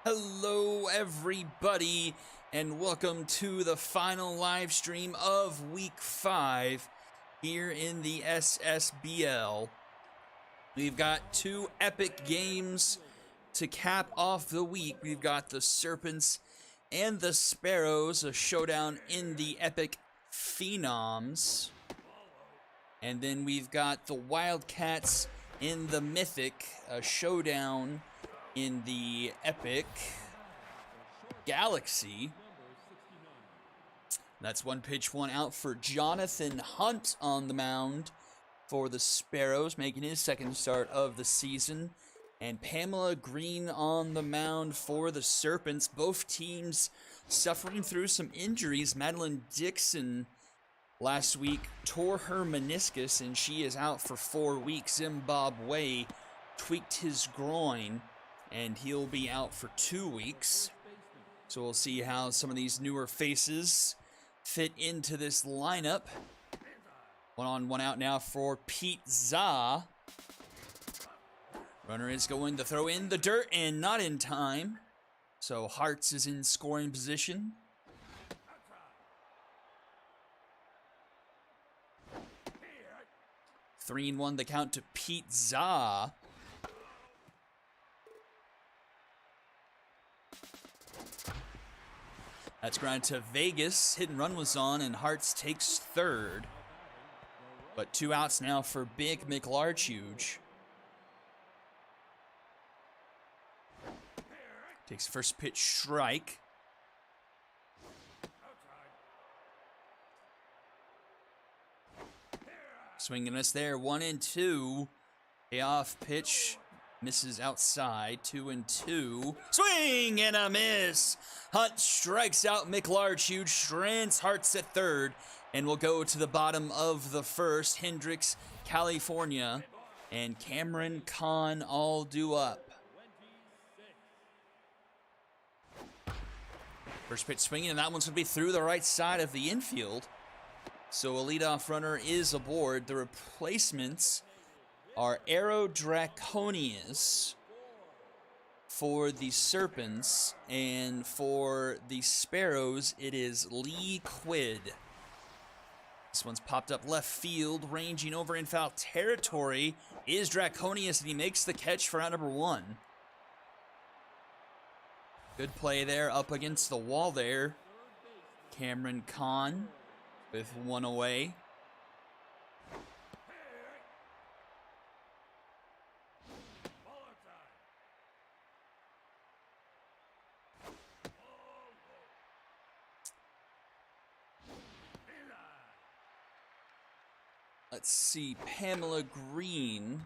Hello everybody, and welcome to the final live stream of week 5 here in the Ssbl. We've got two epic games to cap off the week. We've got the Serpents and the Sparrows, a showdown in the epic Phenoms. And then we've got the Wildcats in the Mythic, a showdown in the epic Galaxy. That's one pitch, one out for Jonathan Hunt on the mound for the Sparrows, making his second start of the season. And Pamela Green on the mound for the Serpents. Both teams suffering through some injuries. Madeline Dixon last week tore her meniscus and she is out for 4 weeks. Zimbabwe tweaked his groin and he'll be out for 2 weeks. So we'll see how some of these newer faces fit into this lineup. 1 on, 1 out now for Pete Za. Runner is going to throw in the dirt and not in time. So Hearts is in scoring position. Three and 1 the count to Pete Za. That's grounded to Vegas. Hit and run was on, and Hearts takes third. But 2 outs now for Big McLarchuge. Takes first pitch strike. Swinging us there, 1 and 2. Payoff pitch. Misses outside, 2 and 2. Swing and a miss. Hunt strikes out McLarchuge, strands Hearts at third, and will go to the bottom of the first. Hendricks, California, and Cameron Kahn all due up. First pitch swinging, and that one's going to be through the right side of the infield. So a leadoff runner is aboard. The replacements are Aero Draconius for the Serpents, and for the Sparrows, it is Lee Quid. This one's popped up left field, ranging over in foul territory is Draconius, and he makes the catch for out number 1. Good play there, up against the wall there. Cameron Kahn with 1 away. Let's see, Pamela Green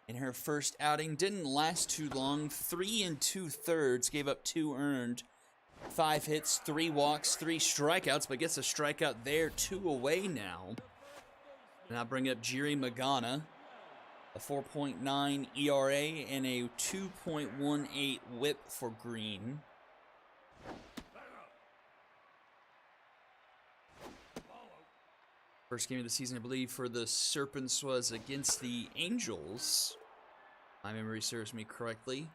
in her first outing didn't last too long. 3 2/3, gave up 2 earned, 5 hits, 3 walks, 3 strikeouts, but gets a strikeout there, 2 away now. Now bring up Jiri Magana, a 4.9 ERA and a 2.18 WHIP for Green. First game of the season, I believe, for the Serpents was against the Angels. My memory serves me correctly.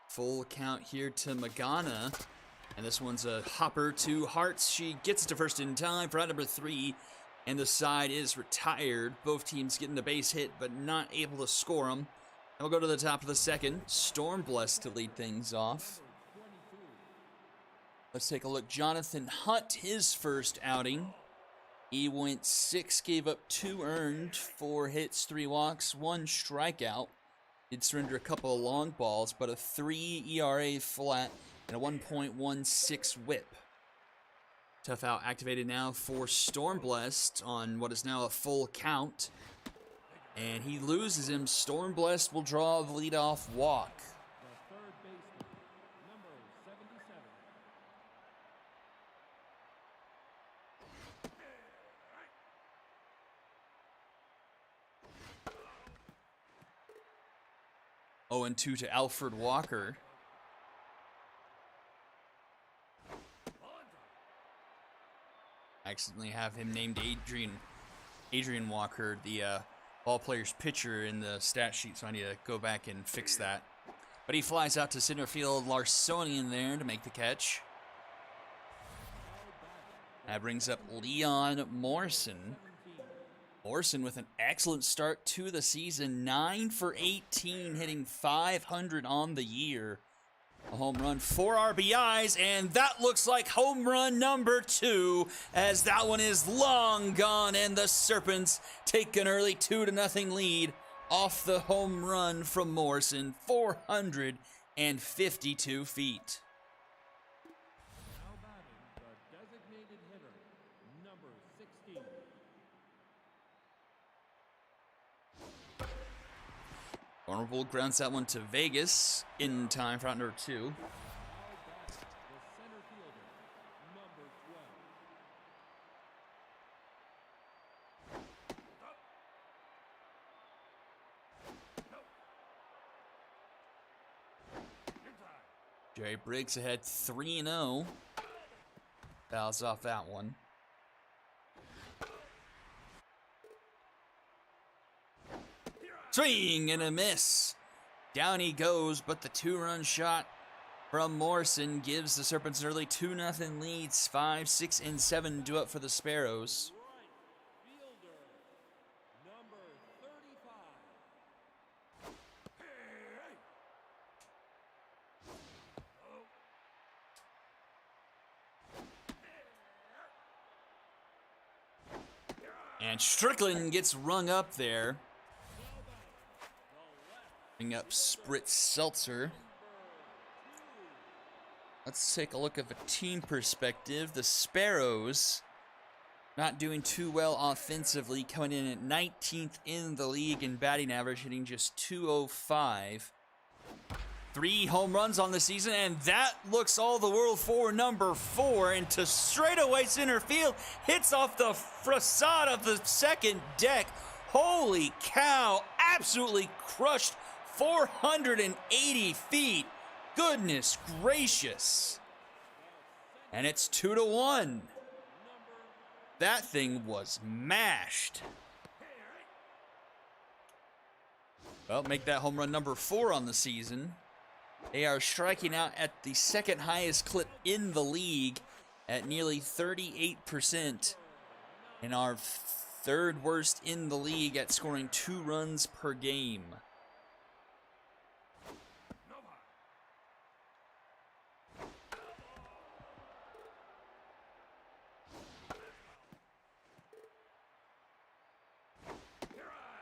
Full count here to Magana. And this one's a hopper to Hearts. She gets it to first in time for out number 3. And the side is retired. Both teams getting the base hit, but not able to score them. And we'll go to the top of the second. Stormblessed to lead things off. Let's take a look. Jonathan Hunt, his first outing. He went 6, gave up 2 earned, 4 hits, 3 walks, 1 strikeout. Did surrender a couple of long balls, but a 3 ERA flat and a 1.16 WHIP. Tough out activated now for Stormblessed on what is now a full count. And he loses him. Stormblessed will draw the leadoff walk. Oh, and 2 to Alfred Walker. I accidentally have him named Adrian Walker, the ball player's pitcher in the stat sheet, so I need to go back and fix that. But he flies out to center field. Larsonian there to make the catch. That brings up Leon Morrison. Morrison with an excellent start to the season. 9 for 18, hitting .500 on the year. A home run, 4 RBIs, and that looks like home run number 2, as that one is long gone, and the Serpents take an early 2-0 lead off the home run from Morrison, 452 feet. Now batting, the designated hitter, number 16. Honorable grounds that one to Vegas in time for out number 2. Now batting, the center fielder, number 12. Jerry Briggs ahead 3-0. Fouls off that one. Swing and a miss. Down he goes, but the 2-run shot from Morrison gives the Serpents an early 2-0 leads. 5, 6, and 7 due up for the Sparrows. Right fielder, number 35. And Strickland gets rung up there. Bring up Spritz Seltzer. Let's take a look at the team perspective. The Sparrows not doing too well offensively, coming in at 19th in the league in batting average, hitting just .205. 3 home runs on the season, and that looks all the world for number 4 into straightaway center field. Hits off the facade of the second deck. Holy cow, absolutely crushed. 480 feet. Goodness gracious. And it's 2-1. That thing was mashed. Well, make that home run number 4 on the season. They are striking out at the second highest clip in the league at nearly 38%. And are third worst in the league at scoring 2 runs per game.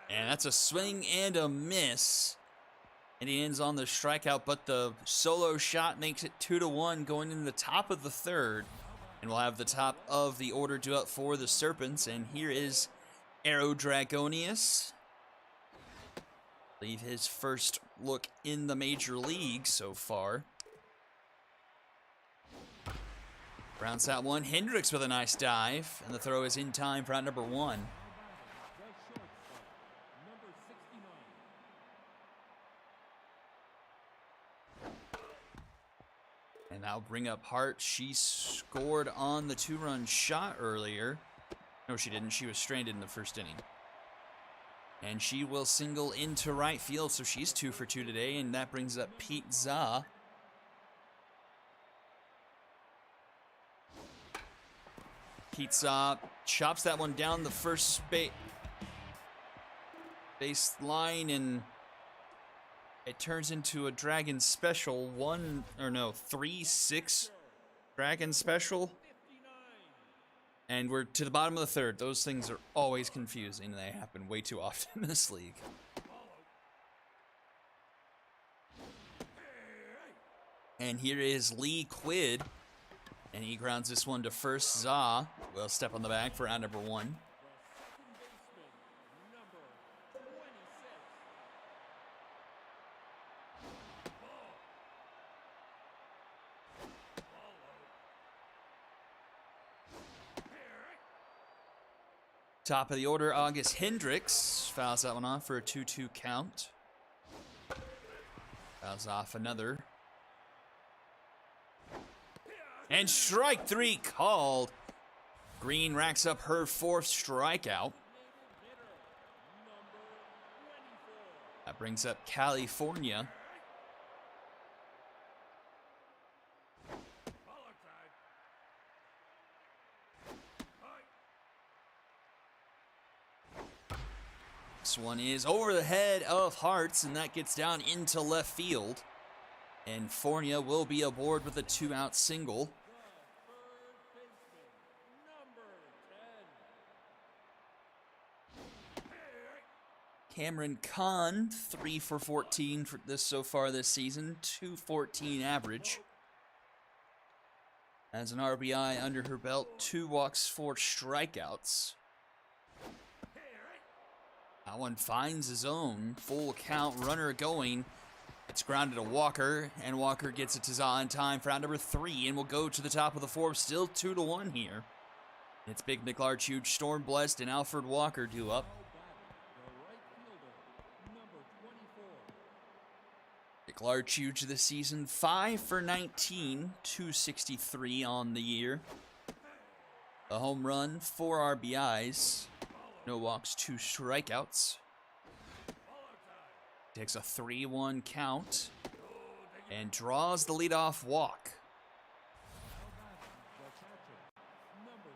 And that's a swing and a miss. And he ends on the strikeout, but the solo shot makes it 2-1 going into the top of the third. And we'll have the top of the order due up for the Serpents. And here is Aero Dragonius. I believe his first look in the major league so far. Rounds out one. Hendricks with a nice dive. And the throw is in time for out number 1. And that'll bring up Hart. She scored on the 2-run shot earlier. No, she didn't. She was stranded in the first inning. And she will single into right field, so she's 2 for 2 today, and that brings up Pete Za. Pete Za chops that one down the first base line, and it turns into a Dragon Special 3-6 Dragon Special. And we're to the bottom of the third. Those things are always confusing. They happen way too often in this league. And here is Lee Quid. And he grounds this one to first. Za will step on the bag for out number 1. Top of the order, August Hendricks fouls that one off for a 2-2 count. Fouls off another. And strike 3 called. Green racks up her 4th strikeout. That brings up California. one is over the head of Hearts, and that gets down into left field. And Fornia will be aboard with a 2-out single. The third baseman, number 10. Cameron Kahn, 3 for 14 for this so far this season, 214 average. Has an RBI under her belt, 2 walks, 4 strikeouts. That one finds his own. Full count, runner going. It's grounded to Walker, and Walker gets it to Za in time for out number 3, and will go to the top of the 4th, still 2-1 here. It's Big McLarch, Huge, Storm Blessed, and Alfred Walker due up. The right fielder, number 24. McLarch, Huge this season, 5 for 19, 263 on the year. A home run, 4 RBIs, no walks, 2 strikeouts. Takes a 3-1 count and draws the leadoff walk. The catcher, number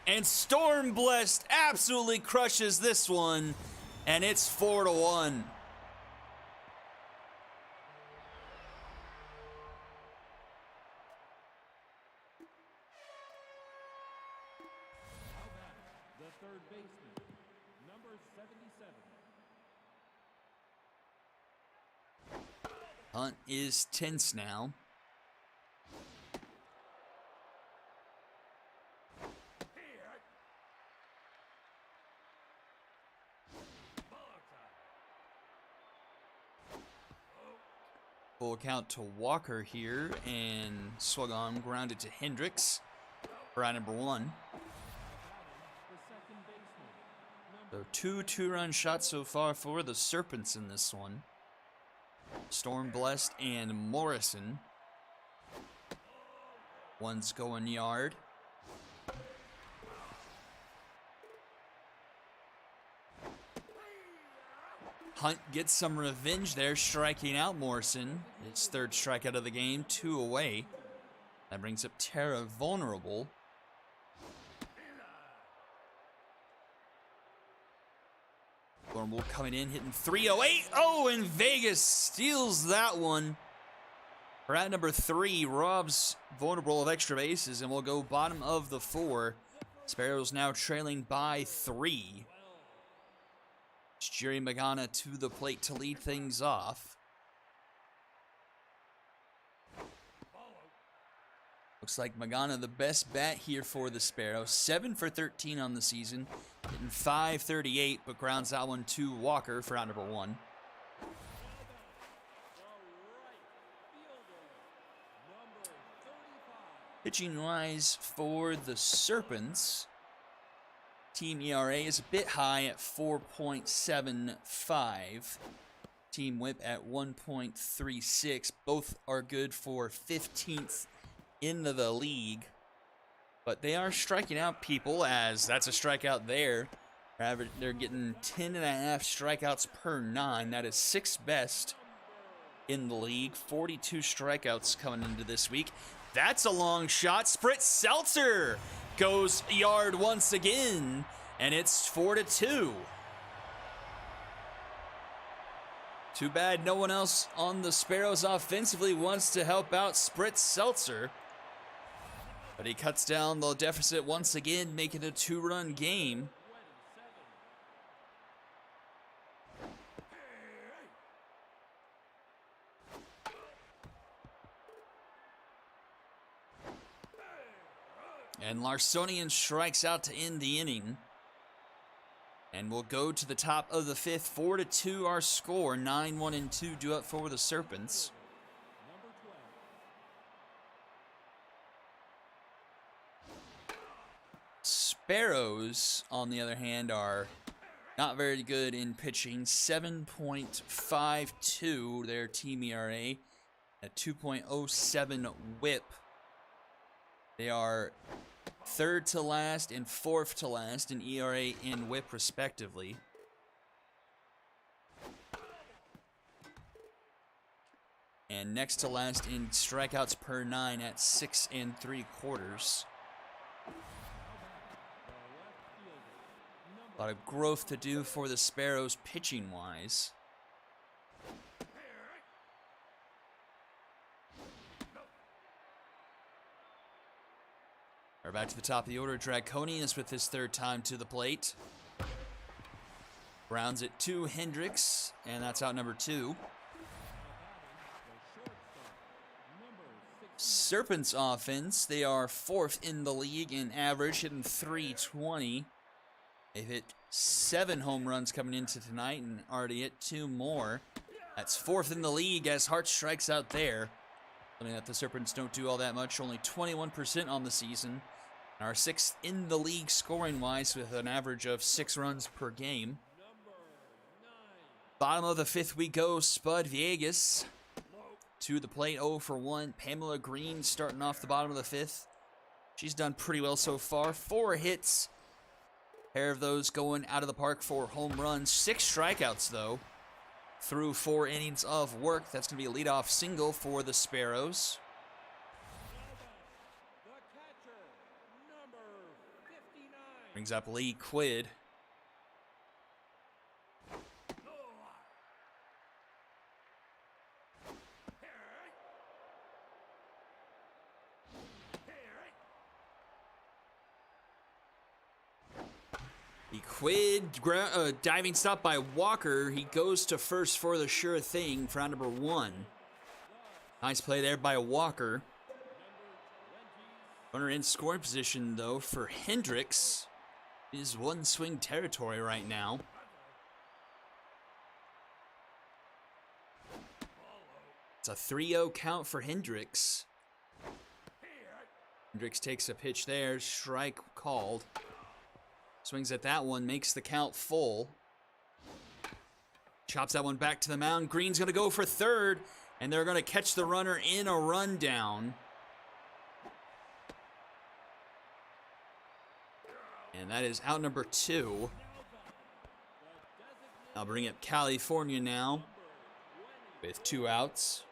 22. And Storm Blessed absolutely crushes this one, and it's 4-1. The third baseman, number 77. Hunt is tense now. Full count to Walker here, and swung on, grounded to Hendricks for out number 1. The second baseman, number So 2 two-run shots so far for the Serpents in this one. Storm Blessed and Morrison. One's going yard. Hunt gets some revenge there, striking out Morrison. His 3rd strikeout of the game, 2 away. That brings up Terra vulnerable. Vulnerable coming in, hitting 308. Oh, and Vegas steals that one. For at number 3, robs Vulnerable of extra bases, and will go bottom of the 4. Sparrows now trailing by 3. It's Jerry Magana to the plate to lead things off. Looks like Magana the best bat here for the Sparrows. 7 for 13 on the season. Hitting .538, but grounds that one to Walker for out number 1. the right fielder, number 35. Pitching wise for the Serpents, team ERA is a bit high at 4.75. Team whip at 1.36. Both are good for 15th into the league. But they are striking out people, as that's a strikeout there. They're getting 10.5 strikeouts per 9. That is 6th best in the league. 42 strikeouts coming into this week. That's a long shot. Spritz Seltzer goes yard once again, and it's 4-2. Too bad no one else on the Sparrows offensively wants to help out Spritz Seltzer. But he cuts down the deficit once again, making a 2-run game. And Larsonian strikes out to end the inning. And we'll go to the top of the 5th. 4-2 our score. 9-1-2 due up for the Serpents. Sparrows, on the other hand, are not very good in pitching. 7.52 their team ERA. A 2.07 whip. They are 3rd to last and 4th to last in ERA and whip respectively. and next to last in strikeouts per 9 at 6 3/4. A lot of growth to do for the Sparrows pitching-wise. We're back to the top of the order. Draconius with his 3rd time to the plate. Grounds it to Hendricks, and that's out number 2. Serpents offense, they are 4th in the league in average, hitting .320. They've hit 7 home runs coming into tonight and already hit 2 more. That's 4th in the league as Hart strikes out there. Something that the Serpents don't do all that much, only 21% on the season. And are 6th in the league scoring-wise with an average of 6 runs per game. Bottom of the 5th we go, Spud Viegas to the plate, 0 for 1. Pamela Green starting off the bottom of the 5th. She's done pretty well so far. 4 hits. Pair of those going out of the park for home runs. 6 strikeouts, though, through 4 innings of work. That's going to be a leadoff single for the Sparrows. Brings up Lee Quid. Diving stop by Walker. He goes to first for the sure thing for round number 1. Nice play there by Walker. Runner in scoring position, though, for Hendricks. It is 1 swing territory right now. It's a 3-0 count for Hendricks. Hendricks takes a pitch there. Strike called. Swings at that one, makes the count full. Chops that one back to the mound. Green's going to go for 3rd, and they're going to catch the runner in a rundown. And that is out number 2. I'll bring up California now with 2 outs.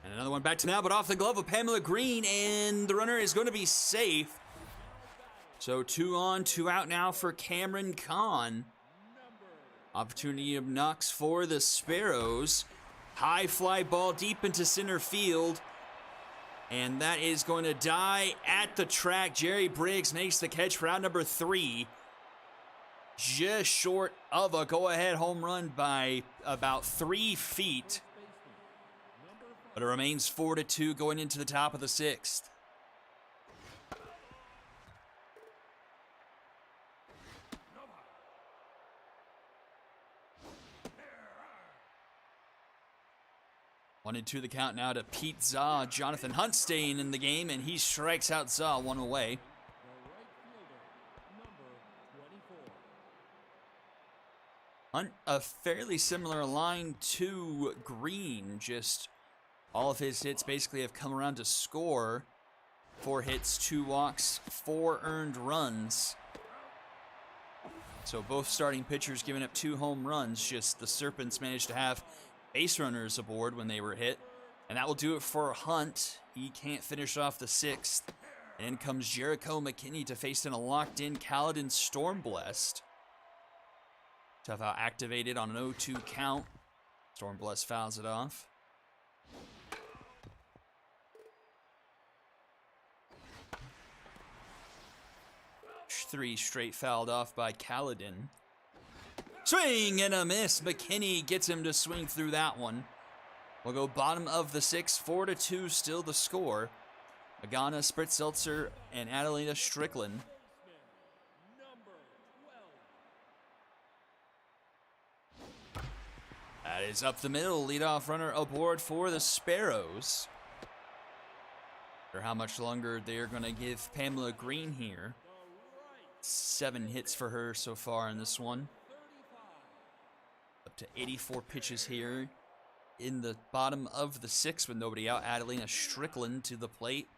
And another one back to now, but off the glove of Pamela Green, and the runner is going to be safe. So 2 on, 2 out now for Cameron Kahn. Opportunity of knocks for the Sparrows. High fly ball deep into center field. And that is going to die at the track. Jerry Briggs makes the catch for out number 3. Just short of a go-ahead home run by about 3 feet. But it remains 4-2 going into the top of the 6th. One and 2 the count now to Pete Zaw. Jonathan Hunt staying in the game, and he strikes out Zaw 1 away. Hunt, a fairly similar line to Green, just all of his hits basically have come around to score. 4 hits, 2 walks, 4 earned runs. So both starting pitchers giving up 2 home runs. Just the Serpents managed to have base runners aboard when they were hit. And that will do it for Hunt. He can't finish off the 6th. And in comes Jericho McKinney to face in a locked-in Caledon Stormblessed. Tough out activated on an 0-2 count. Stormblessed fouls it off. 3 straight fouled off by Caledon. Swing and a miss. McKinney gets him to swing through that one. We'll go bottom of the 6th, 4-2 still the score. Agana Spritzeltzer and Adelina Strickland. That is up the middle. Leadoff runner aboard for the Sparrows. Or how much longer they're going to give Pamela Green here. 7 hits for her so far in this one. Up to 84 pitches here. in the bottom of the 6th with nobody out. Adelina Strickland to the plate.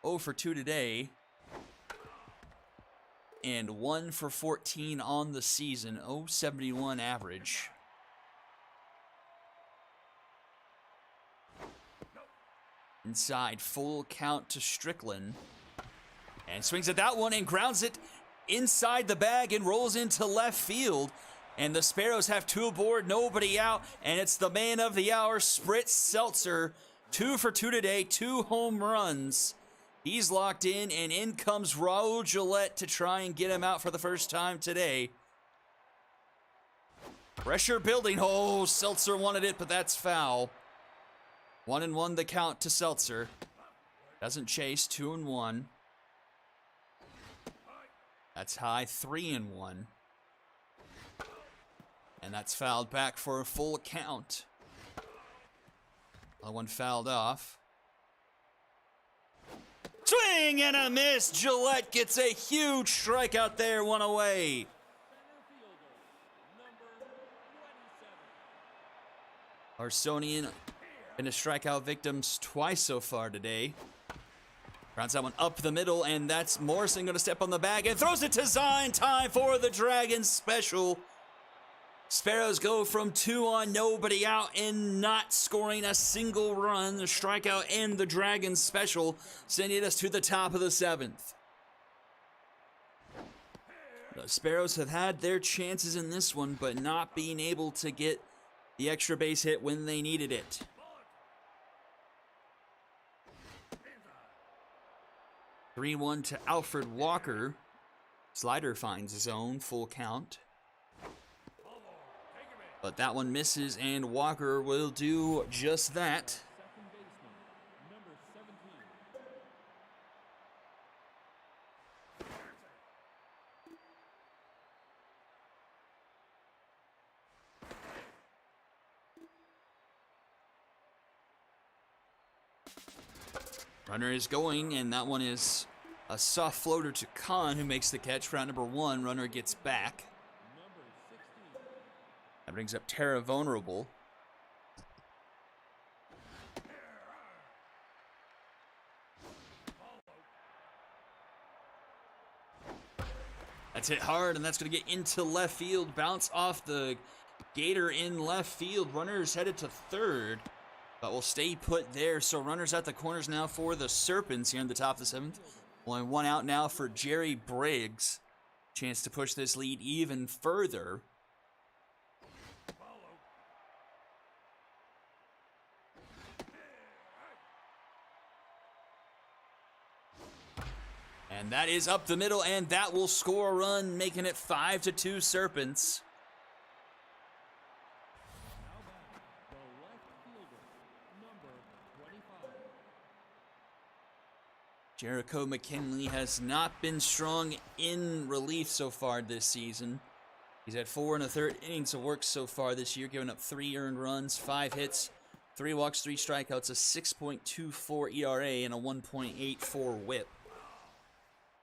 0 for 2 today. And 1 for 14 on the season. 0.71 average. Inside, full count to Strickland. And swings at that one and grounds it inside the bag and rolls into left field. And the Sparrows have 2 aboard, nobody out. And it's the man of the hour, Spritz Seltzer. 2 for 2 today, 2 home runs. He's locked in, and in comes Raul Gillette to try and get him out for the first time today. Pressure building. Oh, Seltzer wanted it, but that's foul. 1-1 the count to Seltzer. Doesn't chase. 2-1. That's high. 3-1. And that's fouled back for a full count. Another one fouled off. Swing and a miss. Gillette gets a huge strikeout there. 1 away. Arsonian been a strikeout victims twice so far today. Grounds that one up the middle, and that's Morrison going to step on the bag and throws it to Zine. Time for the Dragons special. Sparrows go from 2 on, nobody out, and not scoring a single run. The strikeout and the Dragons special sending us to the top of the 7th. The Sparrows have had their chances in this one, but not being able to get the extra base hit when they needed it. Three 3-1 to Alfred Walker. Slider finds his own, full count. But that one misses, and Walker will do just that. Second baseman, number 17. Runner is going, and that one is a soft floater to Khan, who makes the catch for out number 1. Runner gets back. Number 16. That brings up Terra Vulnerable. That's hit hard, and that's going to get into left field. Bounce off the Gator in left field. Runner's headed to third, but will stay put there. So runners at the corners now for the Serpents here in the top of the 7th. Only 1 out now for Jerry Briggs. Chance to push this lead even further. And that is up the middle, and that will score a run, making it 5-2 Serpents. Now back, the left fielder, number 25. Jericho McKinley has not been strong in relief so far this season. He's had 4 1/3 innings of work so far this year, giving up 3 earned runs, 5 hits, 3 walks, 3 strikeouts, a 6.24 ERA, and a 1.84 WHIP.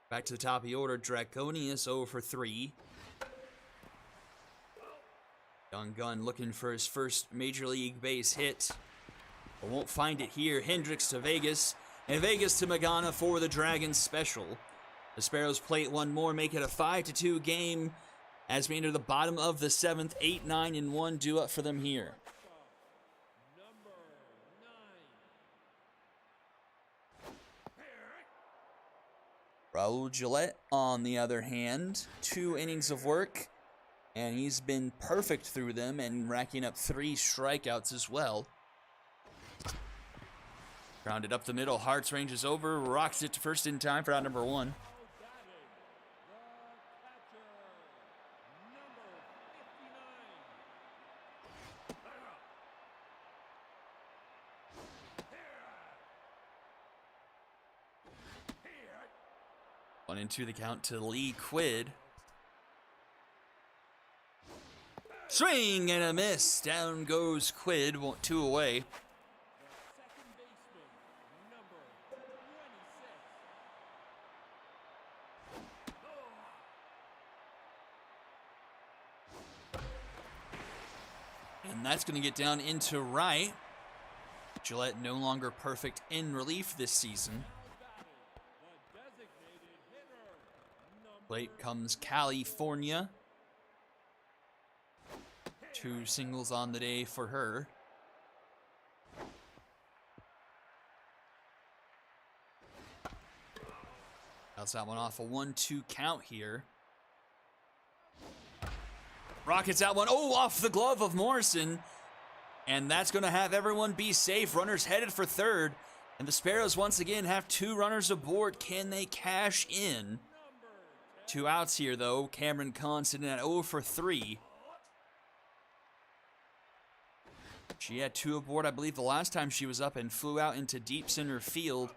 Back to the top of the order, Draconius 0 for 3. Young gun looking for his first major league base hit, but won't find it here. Hendricks to Vegas, and Vegas to Magana for the Dragons special. The Sparrows plate 1 more, make it a 5-2 game as we enter the bottom of the 7th. 8, 9, and 1 due up for them here. Number 9. Raul Gillette, on the other hand, 2 innings of work, and he's been perfect through them and racking up 3 strikeouts as well. Grounded up the middle, Hart's ranges over, rocks it to first in time for out number 1. Batting, the catcher, number 59. 1-2 the count to Lee Quid. Swing and a miss. Down goes Quid. 2 away. The second baseman, number 26. And And that's going to get down into right. Gillette no longer perfect in relief this season. The designated hitter, Plate comes California. 2 singles on the day for her. That's that one off a 1-2 count here. Rockets that one. Oh, off the glove of Morrison. And that's going to have everyone be safe. Runners headed for third. And the Sparrows once again have 2 runners aboard. Can they cash in? 2 outs here, though. Cameron Kahn sitting at 0 for 3. She had 2 aboard, I believe, the last time she was up and flew out into deep center field.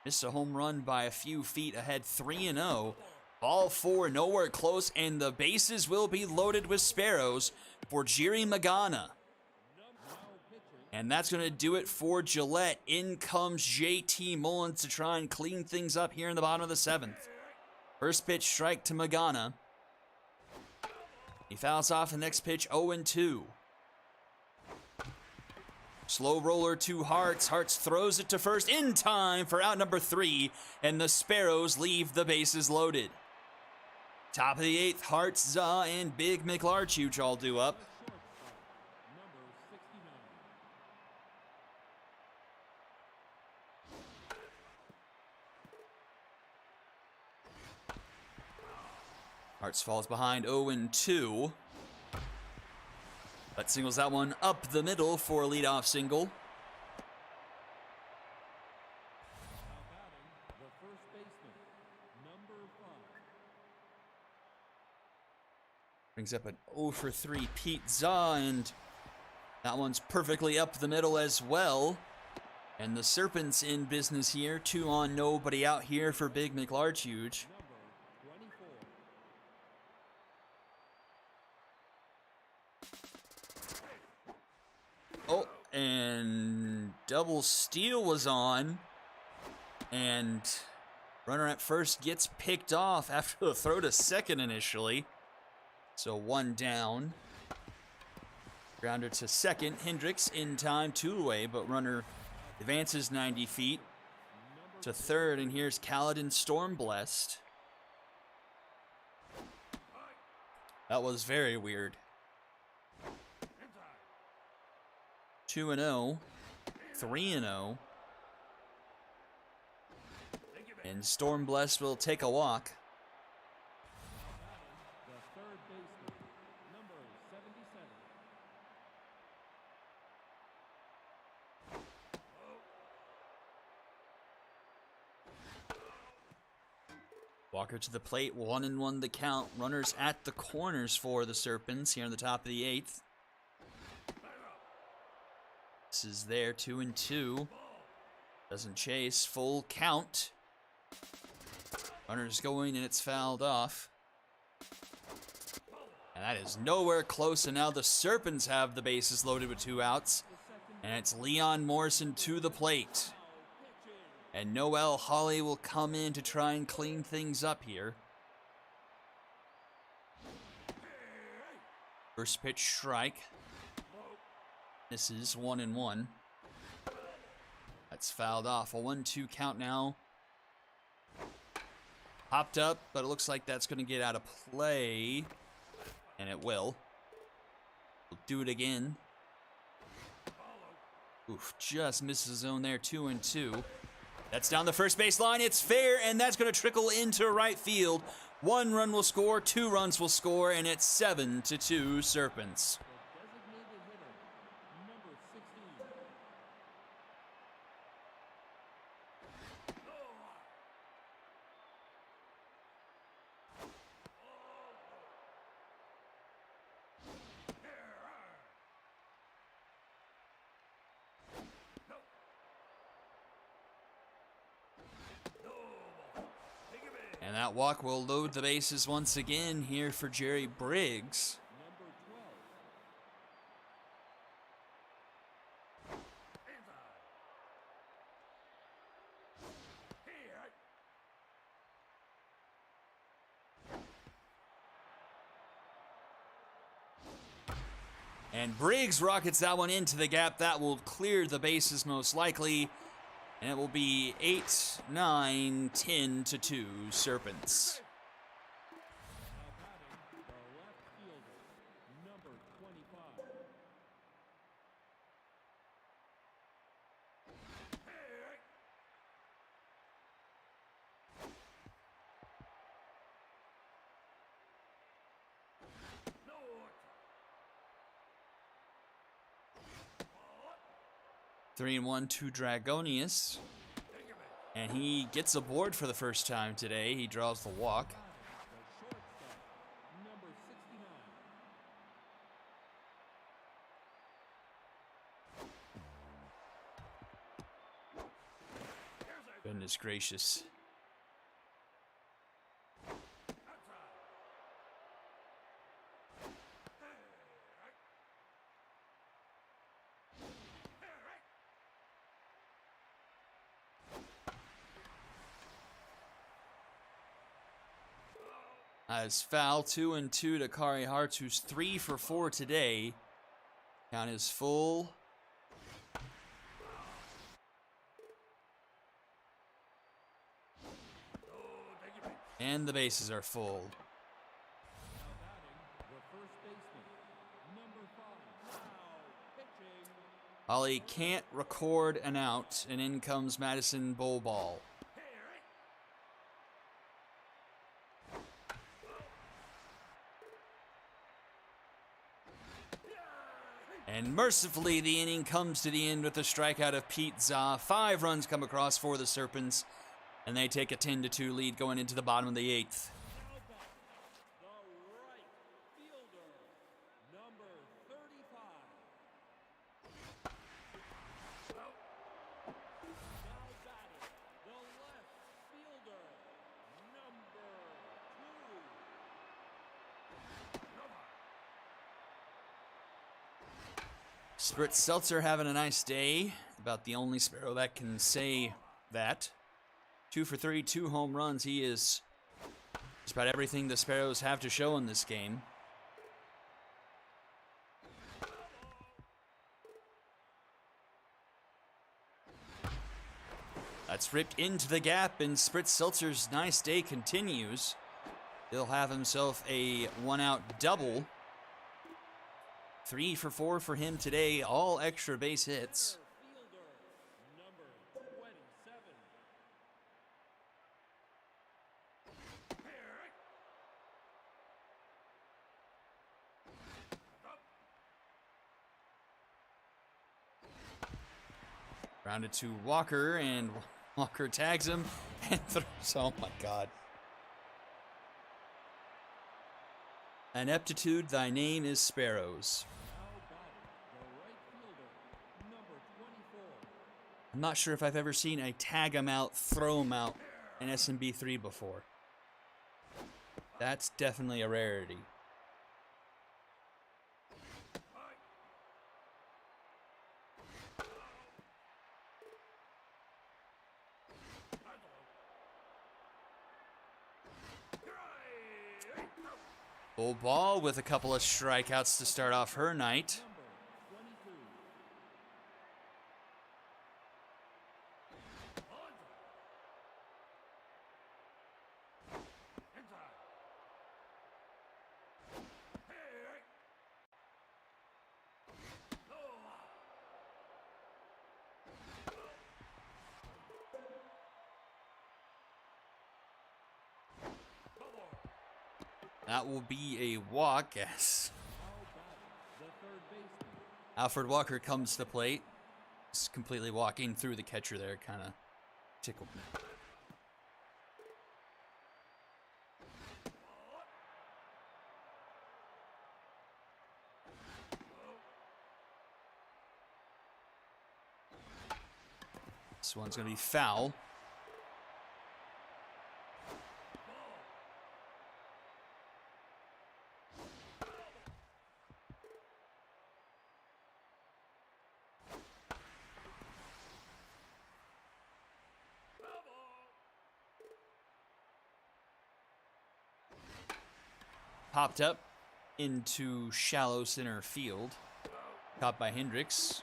Missed a home run by a few feet ahead, 3-0. Ball 4, nowhere close, and the bases will be loaded with Sparrows for Jiri Magana. And that's going to do it for Gillette. In comes JT Mullins to try and clean things up here in the bottom of the 7th. First pitch, strike to Magana. He fouls off the next pitch, 0-2. Slow roller to Hartz. Hartz throws it to first in time for out number 3, and the Sparrows leave the bases loaded. Top of the 8th, Hartz, Za, and Big McLarchuch all due up. number 69. Hartz falls behind 0-2. But singles that one up the middle for a leadoff single. Now batting, the first baseman, number 5. Brings up an 0 for 3 Pete Za, and that one's perfectly up the middle as well. And the Serpents in business here. 2 on, nobody out here for Big McLarchuch. Number 24. Oh, and double steal was on. And runner at first gets picked off after a throw to second initially. So 1 down. Grounder to second. Hendricks in time, 2 away, but runner advances 90 feet to third. And here's Kaladin Stormblessed. That was very weird. 2-0, 3-0. And Stormblessed will take a walk. The third baseman, number 77. Walker to the plate, 1-1 the count. Runners at the corners for the Serpents here on the top of the 8th. This is there, 2-2. Doesn't chase, full count. Runner's going and it's fouled off. And that is nowhere close, and now the Serpents have the bases loaded with 2 outs. And it's Leon Morrison to the plate. And Noel Hawley will come in to try and clean things up here. First pitch, strike. This is 1-1. That's fouled off. A 1-2 count now. Popped up, but it looks like that's going to get out of play. And it will. We'll do it again. Oof, just misses the zone there. 2-2. That's down the first base line. It's fair, and that's going to trickle into right field. 1 run will score, 2 runs will score, and it's 7-2 Serpents. The designated hitter, number 16. And that walk will load the bases once again here for Jerry Briggs. Number 12. And Briggs rockets that one into the gap. That will clear the bases most likely. And it will be 8, 9, 10 to 2 Serpents. Now batting, the left fielder, number 25. Three and 1 to Dragonius. And he gets aboard for the first time today. He draws the walk. The shortstop, number 69. Goodness gracious. As foul, 2 and 2 to Kari Hartz, who's 3 for 4 today. Count is full. And the bases are full. Now batting, the first baseman, number 5. Now pitching. Ollie can't record an out, and in comes Madison Bowball. And mercifully, the inning comes to the end with a strikeout of Pete Za. 5 runs come across for the Serpents, and they take a 10 to 2 lead going into the bottom of the 8th. Now batting, the right fielder, number 35. Now batting, the left fielder, number 2. Spritz Seltzer having a nice day. About the only Sparrow that can say that. 2 for 3, 2 home runs. He is just about everything the Sparrows have to show in this game. That's ripped into the gap, and Spritz Seltzer's nice day continues. He'll have himself a 1-out double. 3 for 4 for him today, all extra base hits. Fielder, number 27. Grounded to Walker, and Walker tags him and throws. Oh my God. Ineptitude, thy name is Sparrows. Now batting, the right fielder, number 24. I'm not sure if I've ever seen a tag him out, throw him out in SMB 3 before. That's definitely a rarity. Bull Ball with a couple of strikeouts to start off her night. Number 22. That will be a walk as Now batting, the third baseman, Alfred Walker comes to the plate. Just completely walking through the catcher there, kind of tickled me. This one's going to be foul. Popped up into shallow center field. Caught by Hendricks.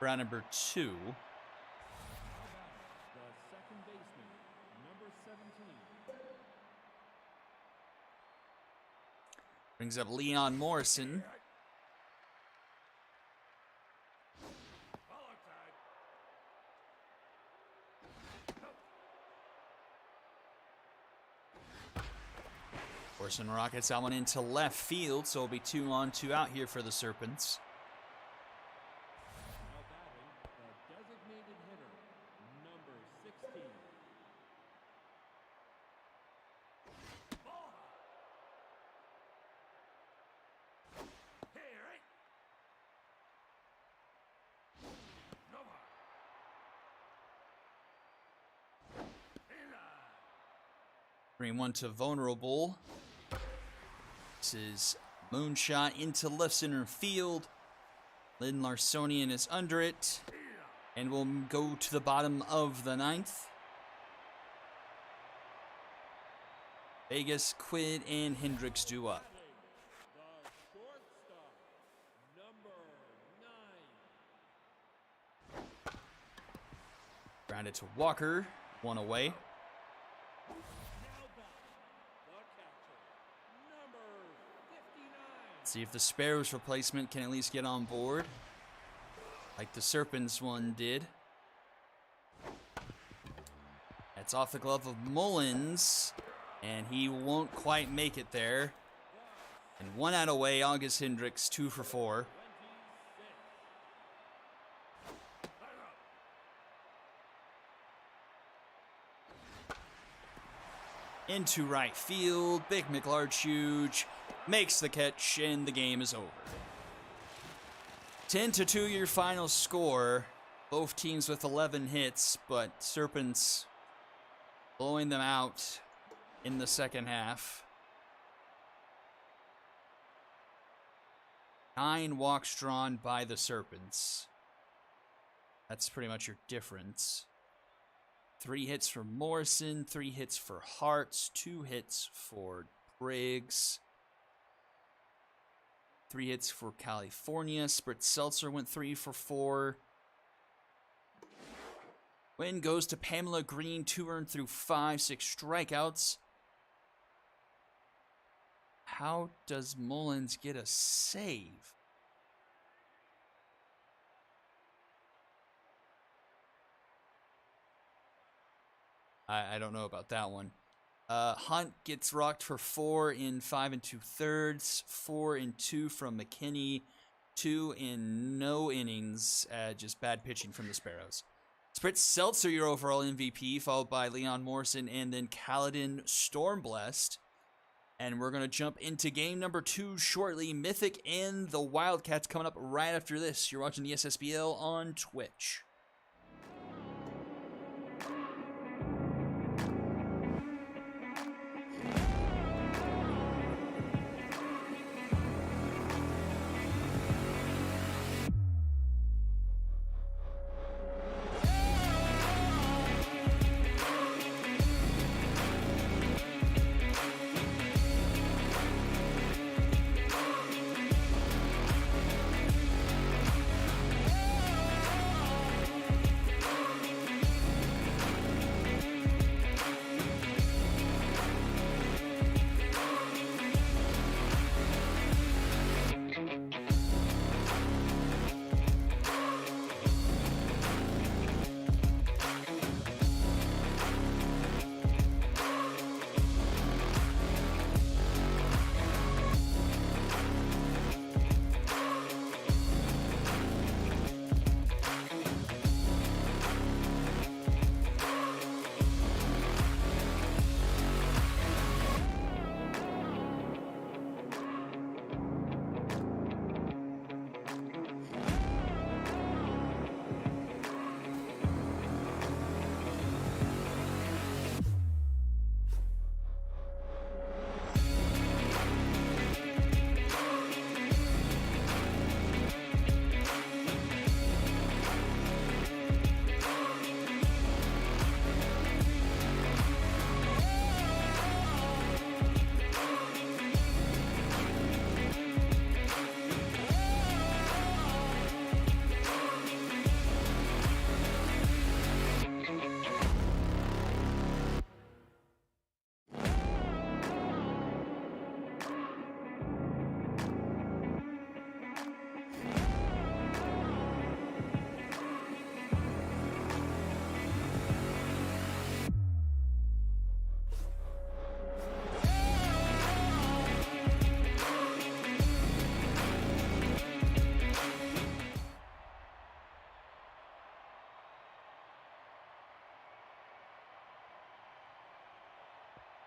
Round number 2. How about the second baseman, number 17. Brings up Leon Morrison. Morrison rockets that one into left field, so it'll be 2 on, 2 out here for the Serpents. Now batting, the designated hitter, number 16. Bring 1 to vulnerable. This is moonshot into left center field. Lynn Larsonian is under it. And we'll go to the bottom of the 9th. Vegas, Quid, and Hendricks due up. The shortstop, number 9. Grounded to Walker. 1 away. Now batting, the catcher, number 59. See if the Sparrows replacement can at least get on board, like the Serpents one did. That's off the glove of Mullins, and he won't quite make it there. And 1 out away, August Hendricks, 2 for 4. 26. Into right field, Big McLarge makes the catch, and the game is over. 10-2 your final score. Both teams with 11 hits, but Serpents blowing them out in the second half. 9 walks drawn by the Serpents. That's pretty much your difference. 3 hits for Morrison, 3 hits for Hartz, 2 hits for Briggs, 3 hits for California. Spritz Seltzer went 3 for 4. Win goes to Pamela Green, 2 earned through 5, 6 strikeouts. How does Mullins get a save? I don't know about that one. Hunt gets rocked for 4 in 5 2/3, 4 in 2 from McKinney, 2 in no innings, just bad pitching from the Sparrows. Spritz Seltzer, your overall MVP, followed by Leon Morrison and then Kaladin Stormblessed. And we're going to jump into game number 2 shortly. Mythic and the Wildcats coming up right after this. You're watching the Ssbl on Twitch.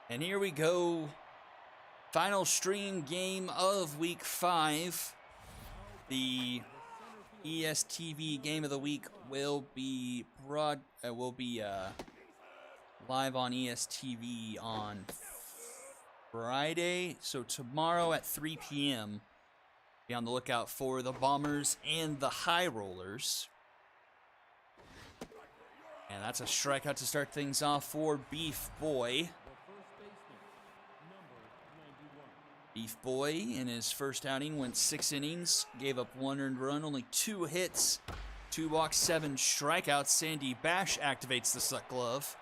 And here we go. Final stream game of week 5. The ESTV game of the week will be live on ESTV on Friday. So tomorrow at 3 p.m. Be on the lookout for the Bombers and the High Rollers. And that's a strikeout to start things off for Beef Boy. Beef Boy, in his first outing, went 6 innings, gave up 1 earned run, only 2 hits, 2 walks, 7 strikeouts. Sandy Bash activates the Suck Glove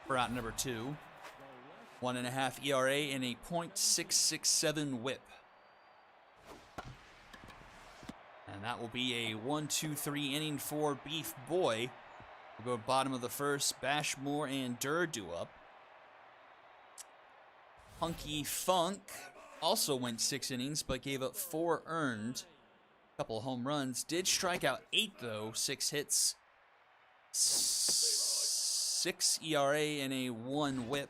for out number 2. 1.5 ERA and a .667 WHIP. And that will be a 1-2-3 inning for Beef Boy. We'll go bottom of the first. Bashmore and Durdu up. Hunky Funk also went 6 innings, but gave up 4 earned. A couple of home runs. Did strike out 8, though. 6 hits. 6 ERA and a 1 WHIP.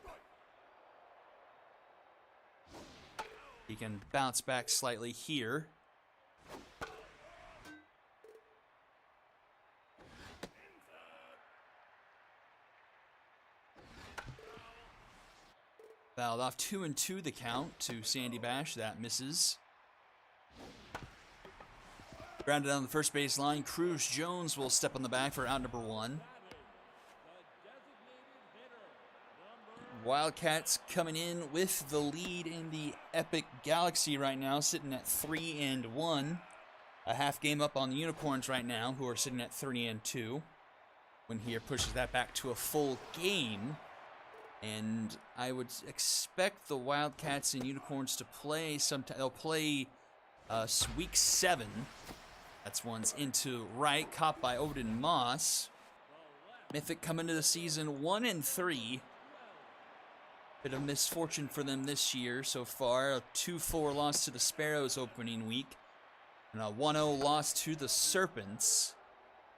He can bounce back slightly here. Fouled off 2-2 the count to Sandy Bash. That misses. Grounded on the first base line. Cruz Jones will step on the bag for out number 1. Wildcats coming in with the lead in the Epic Galaxy right now, sitting at 3-1. A half game up on the Unicorns right now, who are sitting at 3-2. When here pushes that back to a full game. And I would expect the Wildcats and Unicorns to play sometime. They'll play week 7. That's one's into right, caught by Odin Moss. Mythic coming into the season 1-3. Bit of misfortune for them this year so far. A 2-4 loss to the Sparrows opening week. And a 1-0 loss to the Serpents.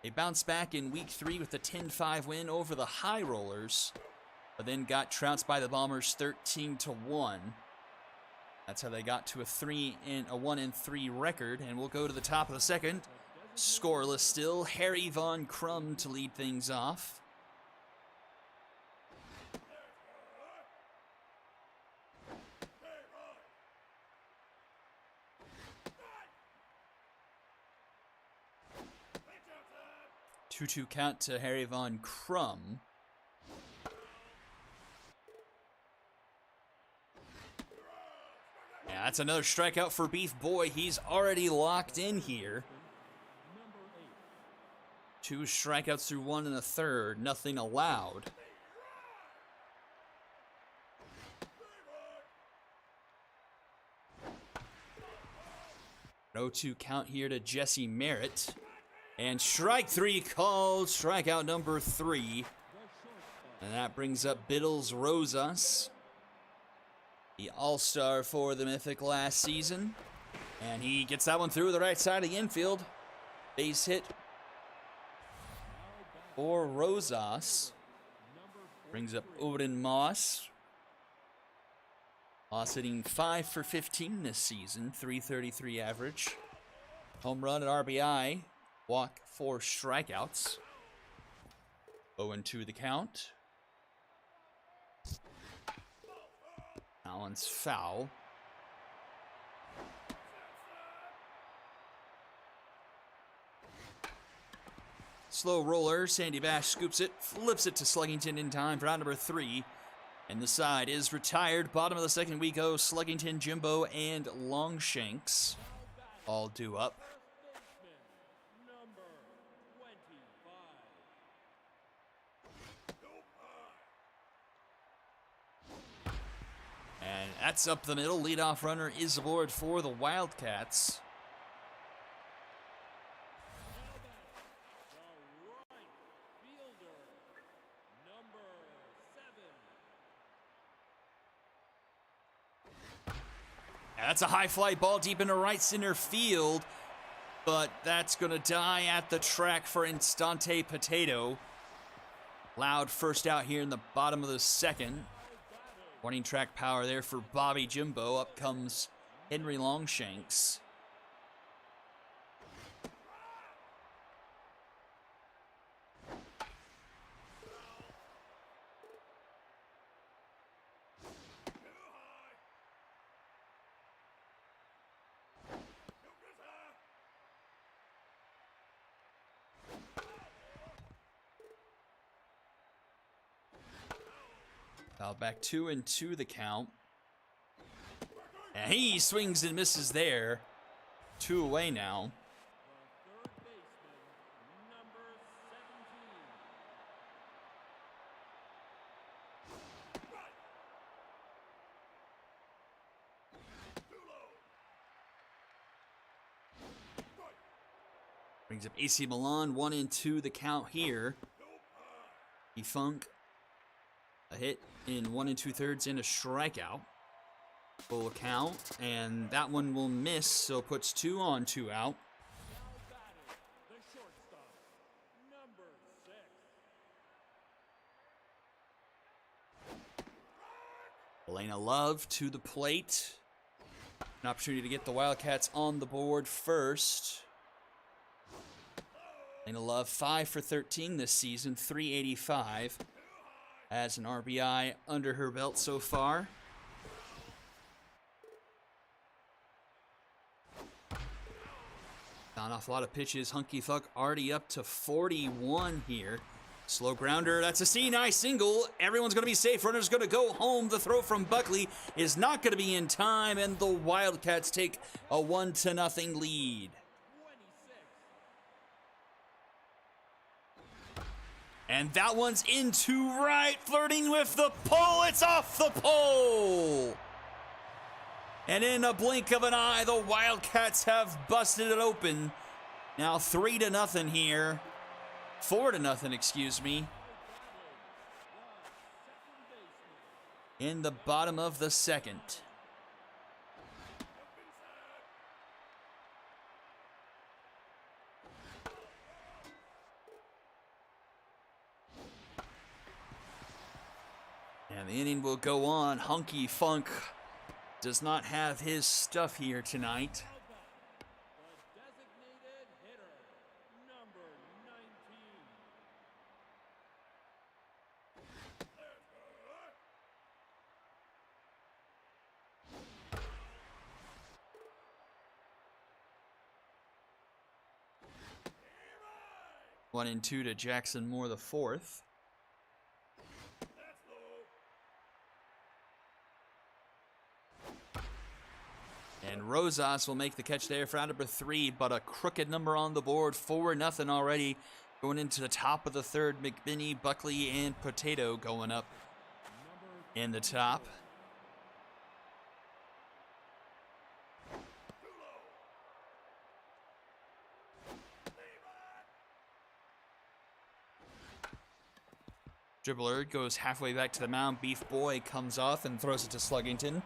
They bounced back in week 3 with a 10-5 win over the High Rollers. But then got trounced by the Bombers 13-1. That's how they got to a 1-3 record. And we'll go to the top of the second. Scoreless still. Harry Von Crum to lead things off. Two count to Harry Von Crum. Yeah, that's another strikeout for Beef Boy. He's already locked in here. 2 strikeouts through 1 1/3. Nothing allowed. No 2 count here to Jesse Merritt. And strike 3 called. Strikeout number 3. And that brings up Biddles Rosas, the all-star for the Mythic last season. And he gets that one through the right side of the infield. Base hit for Rosas. Brings up Odin Moss. Moss hitting 5 for 15 this season. .333 average. Home run and RBI. Walk 4 strikeouts. 0-2 the count. That one's foul. Slow roller. Sandy Bash scoops it, flips it to Sluggington in time for out number 3. And the side is retired. Bottom of the second we go. Sluggington, Jimbo, and Longshanks all due up. And that's up the middle. Leadoff runner is aboard for the Wildcats. That's a high fly ball deep into right center field, but that's going to die at the track for Instante Potato. Loud first out here in the bottom of the second. Warning track power there for Bobby Jimbo. Up comes Henry Longshanks. Foul back 2-2 the count. And he swings and misses there. 2 away now. The third baseman, number 17. Brings up AC Milan. 1-2 the count here. Funk. A hit in 1 2/3 and a strikeout. Full count, and that one will miss, so puts 2 on, 2 out. Now batting, the shortstop, number 6. Elena Love to the plate. An opportunity to get the Wildcats on the board first. Elena Love 5 for 13 this season, 385. Has an RBI under her belt so far. Not off a lot of pitches. Hunky Fuck already up to 41 here. Slow grounder. That's a C. Single. Everyone's going to be safe. Runner's going to go home. The throw from Buckley is not going to be in time, and the Wildcats take a 1-0 lead. 26. And that one's into right, flirting with the pole. It's off the pole. And in a blink of an eye, the Wildcats have busted it open. Now 3-0 here. 4-0, excuse me. In the bottom of the second. And the inning will go on. Hunky Funk does not have his stuff here tonight. The designated hitter, number 19. One and 2 to Jackson Moore the fourth. And Rosas will make the catch there for out number 3, but a crooked number on the board. 4-0 already. Going into the top of the third, McBinney, Buckley, and Potato going up in the top. Dribbler goes halfway back to the mound. Beef Boy comes off and throws it to Sluggington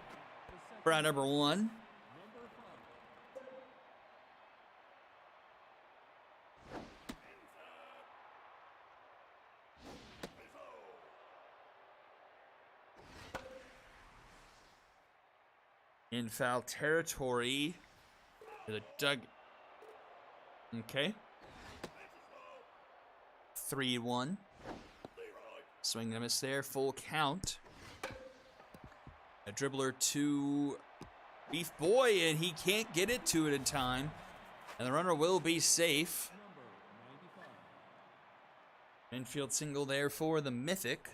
for out number 1. In foul territory. To the Doug. Okay. 3-1. Swing and a miss there. Full count. A dribbler to Beef Boy, and he can't get it to it in time. And the runner will be safe. Infield single there for the Mythic.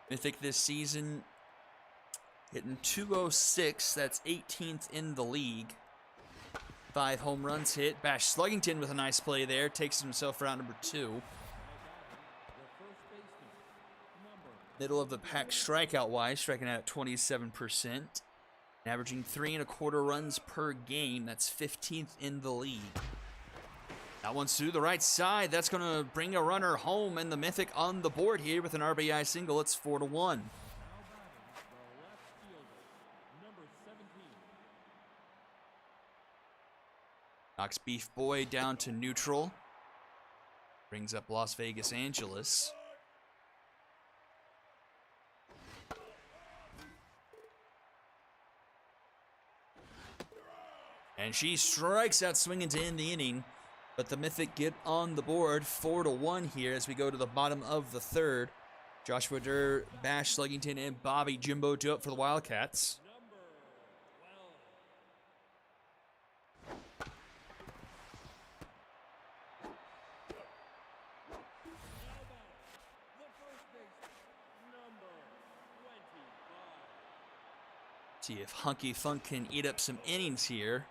Mythic this season hitting .206. That's 18th in the league. 5 home runs hit. Bash Sluggington with a nice play there. Takes himself for out number 2. Middle of the pack strikeout-wise. Striking out at 27%. Averaging 3 1/4 runs per game. That's 15th in the league. That one's through the right side. That's going to bring a runner home, and the Mythic on the board here with an RBI single. It's 4-1. Knocks Beef Boy down to neutral. Brings up Las Vegas Angeles. And she strikes out swinging to end the inning. But the Mythic get on the board 4-1 here as we go to the bottom of the third. Joshua Durr, Bash Sluggington, and Bobby Jimbo do up for the Wildcats. See if Hunky Funk can eat up some innings here.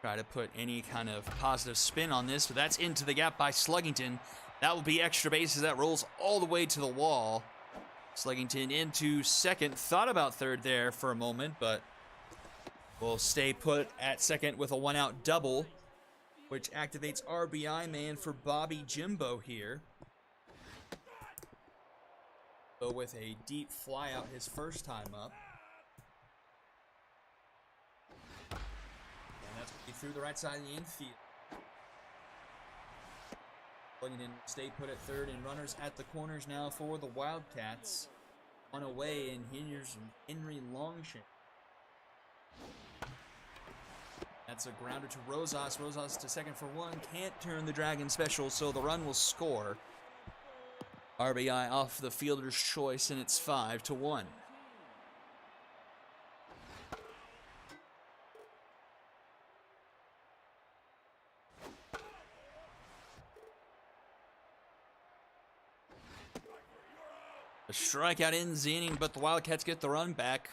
Try to put any kind of positive spin on this, but that's into the gap by Sluggington. That will be extra bases. That rolls all the way to the wall. Sluggington into second. Thought about third there for a moment, but will stay put at second with a one-out double, which activates RBI man for Bobby Jimbo here. So with a deep fly out his first time up. He threw the right side of the infield. Sluggington stay put at third, and runners at the corners now for the Wildcats. On away, and here's Henry Longshank. That's a grounder to Rosas. Rosas to second for one. Can't turn the Dragon special, so the run will score. RBI off the fielder's choice, and it's 5-1. A strikeout ends the inning, but the Wildcats get the run back.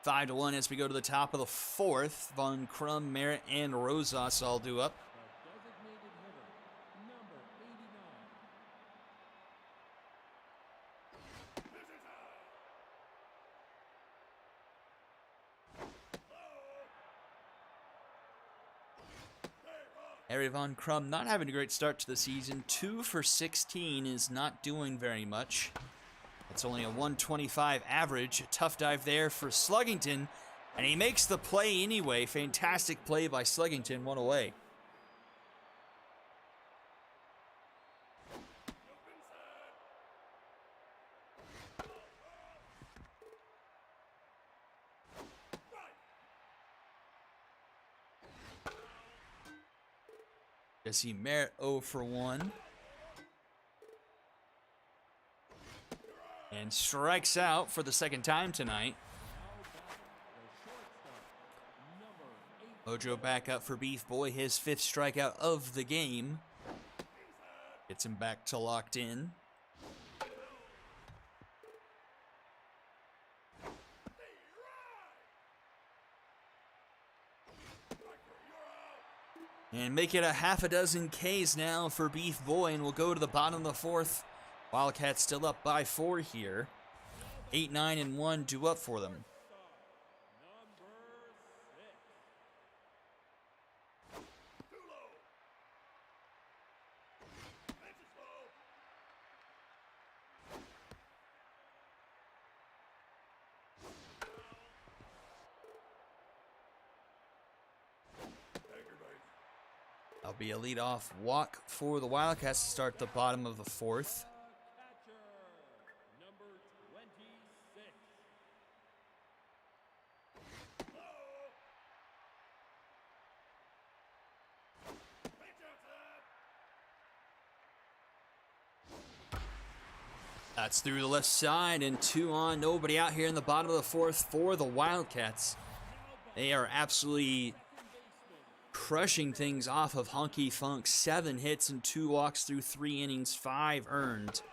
5-1 as we go to the top of the fourth. Von Crum, Merritt, and Rosas all do up. Harry Von Crum not having a great start to the season. 2 for 16 is not doing very much. It's only a 125 average. Tough dive there for Sluggington, and he makes the play anyway. Fantastic play by Sluggington, one away. Jesse Merritt 0 for 1. And strikes out for the second time tonight. Mojo back up for Beef Boy, his 5th strikeout of the game. Gets him back to locked in. And make it a half a dozen Ks now for Beef Boy, and we'll go to the bottom of the fourth. Wildcats still up by 4 here. 8, 9, and 1 due up for them. That'll be a leadoff walk for the Wildcats to start the bottom of the fourth. That's through the left side, and 2 on, nobody out here in the bottom of the fourth for the Wildcats. They are absolutely crushing things off of Honky Funk. 7 hits and 2 walks through 3 innings, 5 earned.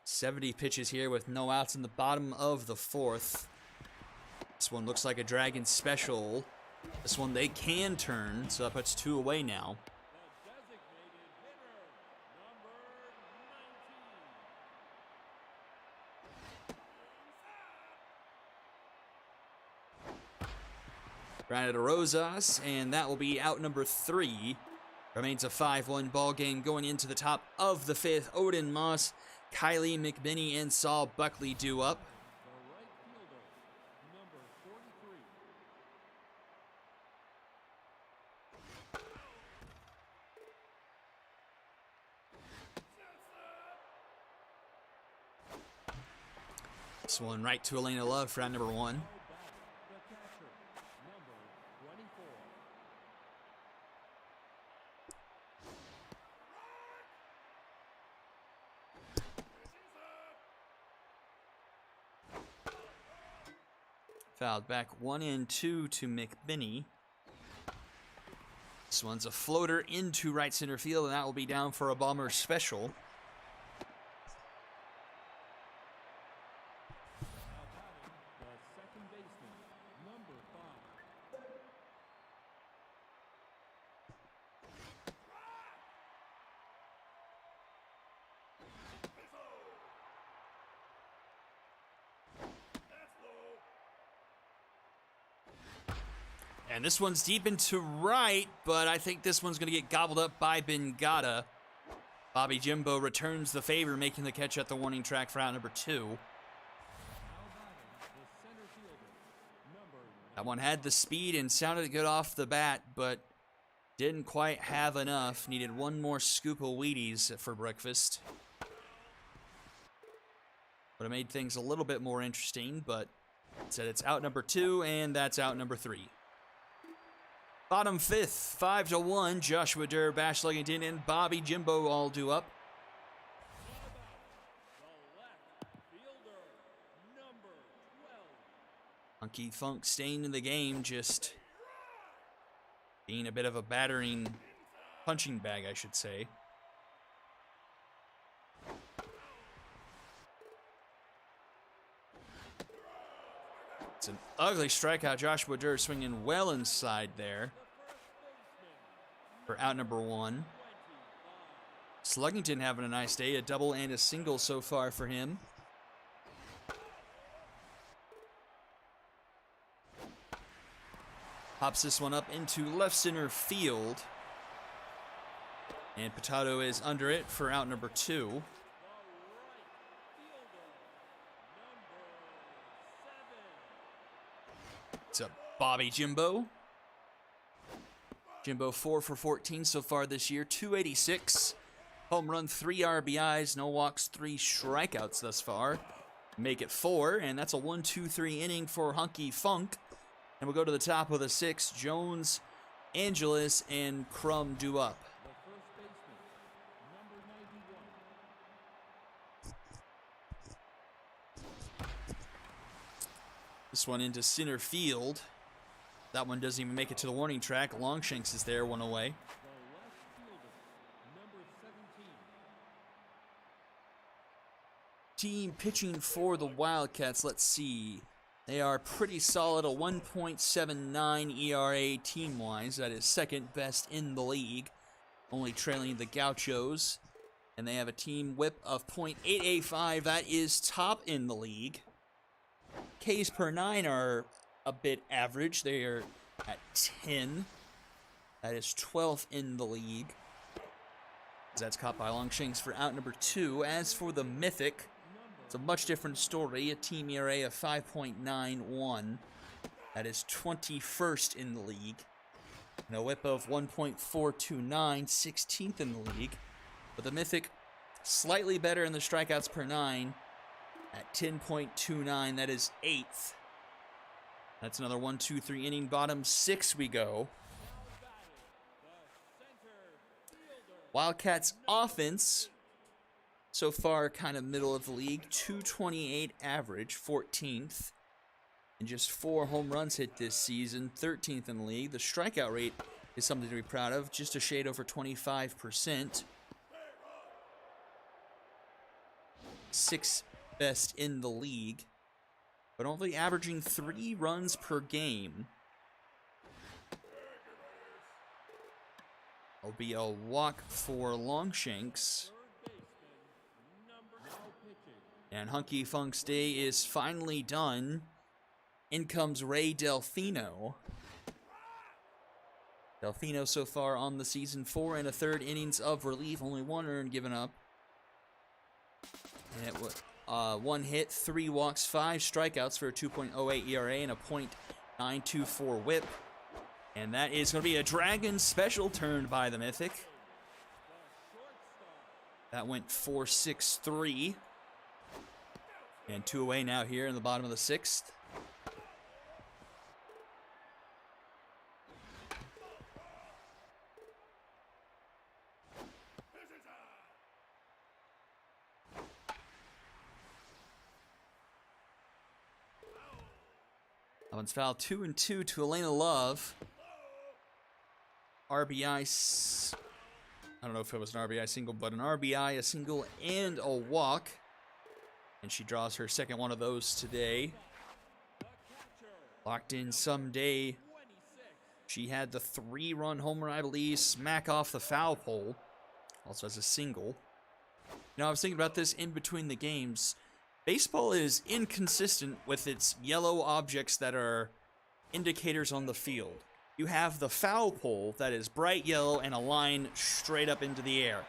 70 pitches here with no outs in the bottom of the fourth. This one looks like a Dragon special. This one they can turn, so that puts 2 away now. Grounded to Rosas, and that will be out number 3. Remains a 5-1 ball game going into the top of the 5th. Odin Moss, Kylie McBinney, and Saul Buckley due up. This one right to Elena Love for round number 1. Fouled back 1 and 2 to McBinney. This one's a floater into right center field, and that will be down for a Bomber special. The second baseman, number 5. And this one's deep into right, but I think this one's going to get gobbled up by Bengata. Bobby Jimbo returns the favor, making the catch at the warning track for out number 2. That one had the speed and sounded good off the bat, but didn't quite have enough. Needed one more scoop of Wheaties for breakfast. Would have made things a little bit more interesting, but said it's out number 2, and that's out number 3. Bottom 5th, 5-1, Joshua Durr, Bash Luggington, and Bobby Jimbo all due up. Hunky Funk staying in the game, just being a bit of a battering punching bag, I should say. It's an ugly strikeout. Joshua Durr swinging well inside there for out number 1. Sluggington having a nice day, a double and a single so far for him. Pops this one up into left center field. And Potato is under it for out number 2. It's a Bobby Jimbo. Jimbo 4 for 14 so far this year, 286. Home run, 3 RBIs, no walks, 3 strikeouts thus far. Make it 4, and that's a 1-2-3 inning for Hunky Funk. And we'll go to the top of the 6th. Jones, Angeles, and Crum due up. The first baseman, number 91. This one into center field. That one doesn't even make it to the warning track. Longshanks is there, one away. The left fielder, number 17. Team pitching for the Wildcats, let's see. They are pretty solid, a 1.79 ERA team-wise. That is second best in the league, only trailing the Gauchos. And they have a team whip of .885. That is top in the league. Ks per 9 are a bit average. They are at 10. That is 12th in the league. That's caught by Longshanks for out number 2. As for the Mythic, it's a much different story. A team ERA of 5.91. That is 21st in the league. And a whip of 1.429, 16th in the league. But the Mythic, slightly better in the strikeouts per 9 at 10.29. That is 8th. That's another 1-2-3 inning. Bottom 6 we go. Wildcats offense, so far kind of middle of the league. 228 average, 14th. And just 4 home runs hit this season, 13th in the league. The strikeout rate is something to be proud of, just a shade over 25%. 6th best in the league, but only averaging 3 runs per game. It'll be a walk for Longshanks. And Hunky Funk's day is finally done. In comes Ray Delfino. Delfino so far on the season, 4 1/3 innings of relief, only 1 earned given up. And it was 1 hit, 3 walks, 5 strikeouts for a 2.08 ERA and a .924 whip. And that is going to be a Dragon special turned by the Mythic. That went 4-6-3. And 2 away now here in the bottom of the 6th. One's foul 2-2 to Elena Love. RBI. I don't know if it was an RBI single, but an RBI, a single, and a walk. And she draws her second one of those today. Locked in someday. She had the 3-run homer, I believe, smack off the foul pole. Also has a single. You know, I was thinking about this in between the games. Baseball is inconsistent with its yellow objects that are indicators on the field. You have the foul pole that is bright yellow and a line straight up into the air.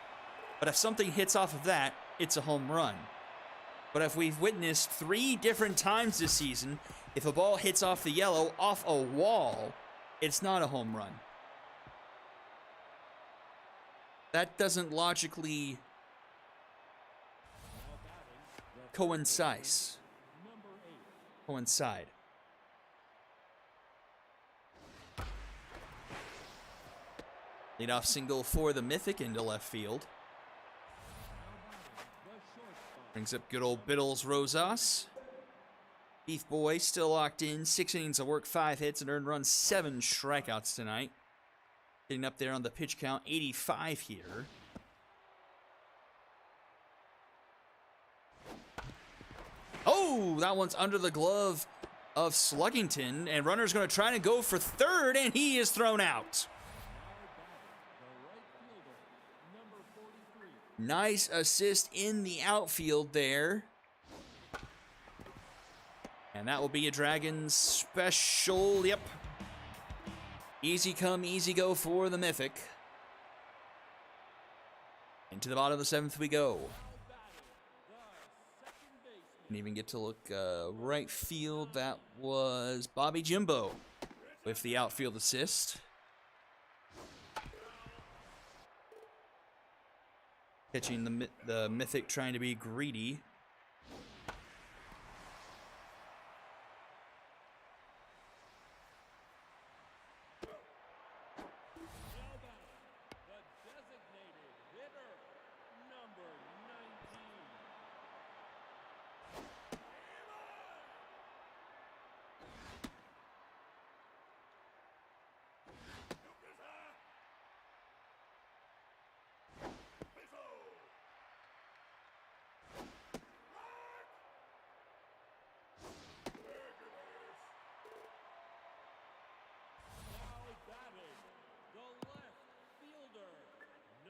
But if something hits off of that, it's a home run. But if we've witnessed 3 different times this season, if a ball hits off the yellow, off a wall, it's not a home run. That doesn't logically coincide. Leadoff single for the Mythic into left field. Brings up good old Biddles Rosas. Beef Boy still locked in. 6 innings of work, 5 hits, and earned runs, 7 strikeouts tonight. Getting up there on the pitch count, 85 here. Oh, that one's under the glove of Sluggington, and runner's going to try to go for third, and he is thrown out. Nice assist in the outfield there. And that will be a Dragons special. Yep. Easy come, easy go for the Mythic. Into the bottom of the 7th we go. Didn't even get to look right field. That was Bobby Jimbo with the outfield assist. Pitching the Mythic, trying to be greedy.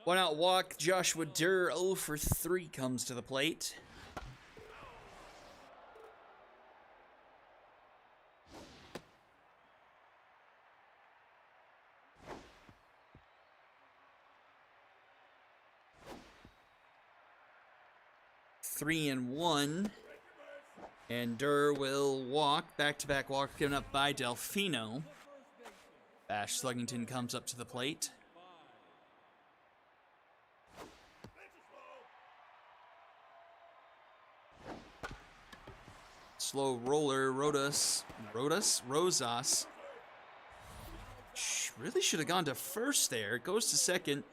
One out walk, Joshua Durr, 0 for 3 comes to the plate. Three and 1. And Durr will walk. Back-to-back walk given up by Delfino. Bash Sluggington comes up to the plate. Slow roller, Rosas. Really should have gone to first there. Goes to second,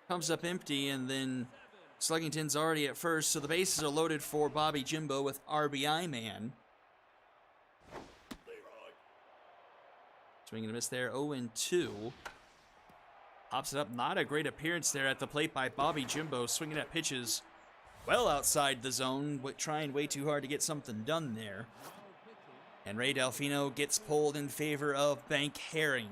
comes up empty, and then Sluggington's already at first, so the bases are loaded for Bobby Jimbo with RBI man. Swing and a miss there, 0-2. Pops it up, not a great appearance there at the plate by Bobby Jimbo, swinging at pitches well outside the zone, trying way too hard to get something done there. And Ray Delfino gets pulled in favor of Bank Herring.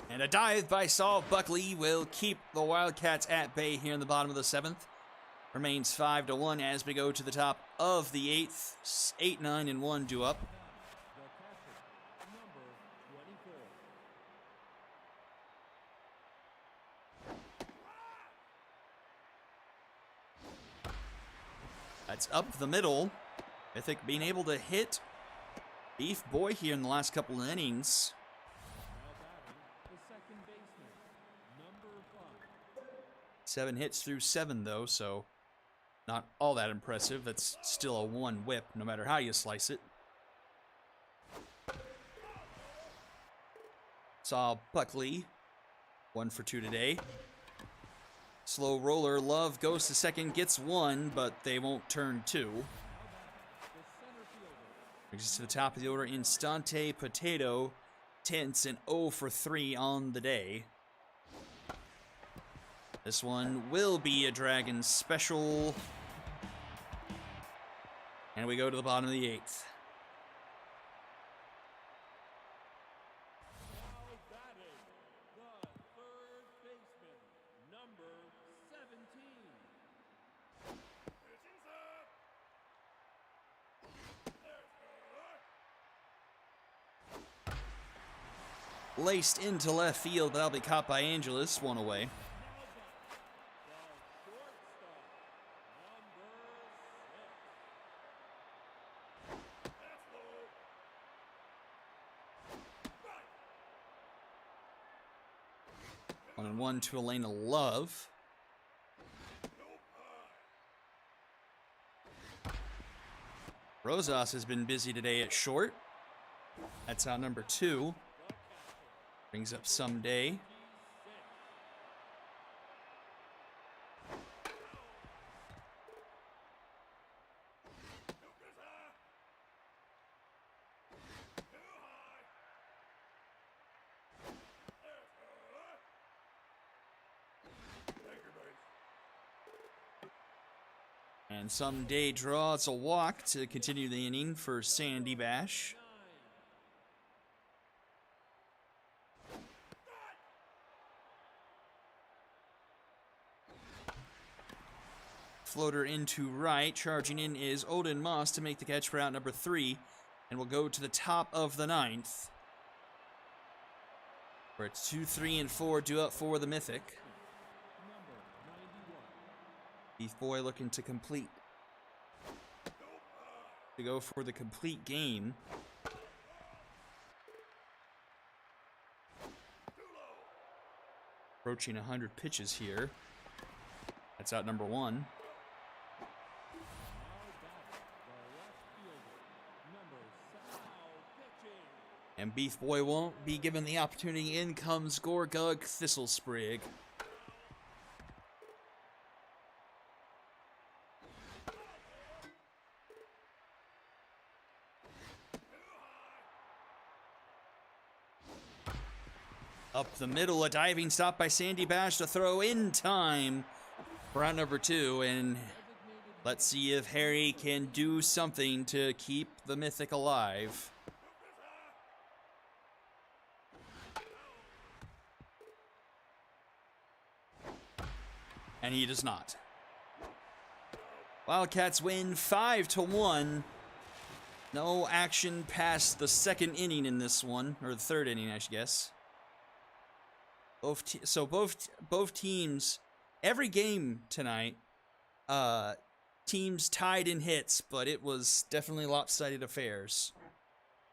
And a dive by Saul Buckley will keep the Wildcats at bay here in the bottom of the 7th. Remains 5-1 as we go to the top of the 8th. 8, 9, and 1 due up. That's up the middle. Mythic being able to hit Beef Boy here in the last couple of innings. 7 hits through 7, though, so not all that impressive. That's still a 1 whip, no matter how you slice it. Saw Buckley 1 for 2 today. Slow roller, Love goes to second, gets 1, but they won't turn 2. Brings us to the top of the order, Instante Potato, tense and 0 for 3 on the day. This one will be a Dragon special. And we go to the bottom of the 8th. Now batting, the third baseman, number 17. 'Laced into left field, but that'll be caught by Angelis. 1 away. One and 1 to Elena Love. Rosas has been busy today at short. That's out number 2. Brings up Someday. And Someday draws a walk to continue the inning for Sandy Bash. Floater into right. Charging in is Odin Moss to make the catch for out number 3. And we'll go to the top of the 9th. Where it's 2, 3, and 4 due up for the Mythic. Beef Boy looking to complete. To go for the complete game. Approaching 100 pitches here. That's out number 1. And Beef Boy won't be given the opportunity. In comes Gorgug Thistlesprig. Up the middle, a diving stop by Sandy Bash to throw in time for round number 2. And let's see if Harry can do something to keep the Mythic alive. And he does not. Wildcats win 5-1. No action past the 2nd inning in this one, or the 3rd inning, I should guess. Both teams, every game tonight, teams tied in hits, but it was definitely lopsided affairs.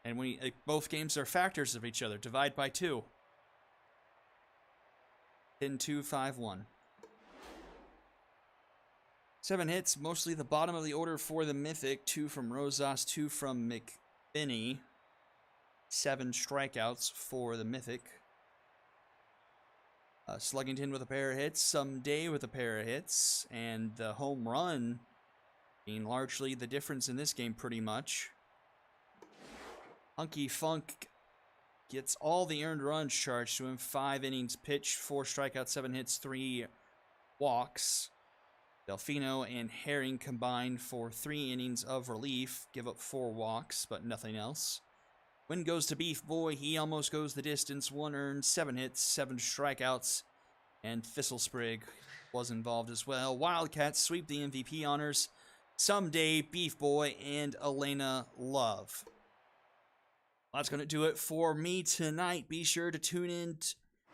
And both games are factors of each other. Divide by 2. 10-2, 5-1. 7 hits, mostly the bottom of the order for the Mythic. 2 from Rosas, 2 from McBinney. 7 strikeouts for the Mythic. Sluggington with a pair of hits, Someday with a pair of hits, and the home run being largely the difference in this game pretty much. Hunky Funk gets all the earned runs charged to him. 5 innings pitched, 4 strikeouts, 7 hits, 3 walks. Delfino and Herring combined for 3 innings of relief, give up 4 walks, but nothing else. Win goes to Beef Boy. He almost goes the distance. 1 earned, 7 hits, 7 strikeouts, and Thistlesprig was involved as well. Wildcats sweep the MVP honors. Someday, Beef Boy, and Elena Love. That's going to do it for me tonight. Be sure to tune in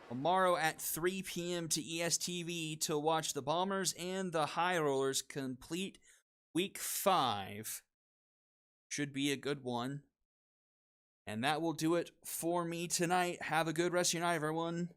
tomorrow at 3 p.m. to ESTV to watch the Bombers and the High Rollers complete Week 5. Should be a good one. And that will do it for me tonight. Have a good rest of your night, everyone.